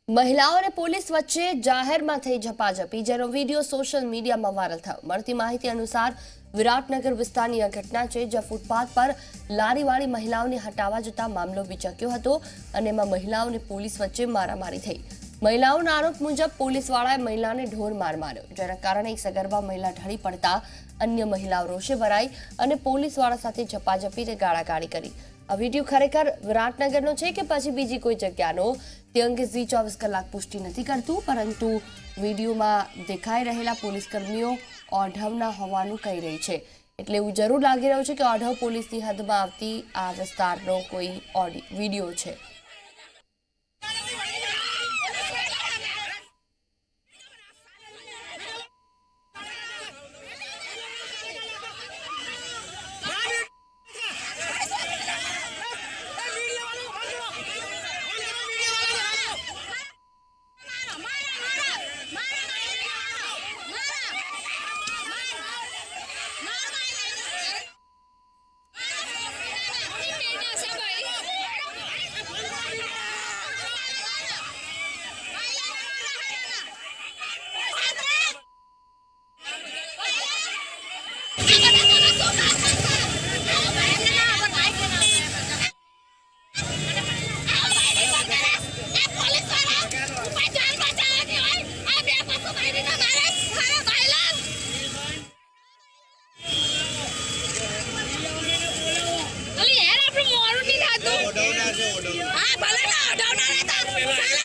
મહિલાઓ અને પોલીસ વચ્ચે જાહેરમાં થઈ ઝપાઝપી, જેનો વિડીયો સોશિયલ મીડિયામાં વાયરલ થયો। મળતી માહિતી અનુસાર વિરાટનગર વિસ્તારની આ ઘટના છે, જ્યાં ફૂટપાથ પર લારીવાળી મહિલાઓને હટાવવા જતા મામલો વિચક્યો હતો અને એમાં મહિલાઓ અને પોલીસ વચ્ચે મારામારી થઈ। મહિલાઓના આરોપ મુજબ પોલીસવાળાએ મહિલાને ઢોર માર માર્યો, જેના કારણે એક સગર્ભા મહિલા ઢળી પડતા અન્ય મહિલાઓ રોષે ભરાઈ અને પોલીસવાળા સાથે ઝપાઝપીને ગાળાગાળી કરી। આ વિડીયો ખરેખર વિરાટનગરનો છે કે પછી બીજી કોઈ જગ્યાનો, તે અંગે ઝી 24 કલાક પુષ્ટિ નથી કરતું, પરંતુ વિડીયોમાં દેખાઈ રહેલા પોલીસ કર્મીઓ ઓઢવના હોવાનું કહી રહી છે। એટલે એવું જરૂર લાગી રહ્યું છે કે ઓઢવ પોલીસની હદમાં આવતી આ વિસ્તારનો કોઈ વિડીયો છે। હા ભલે ના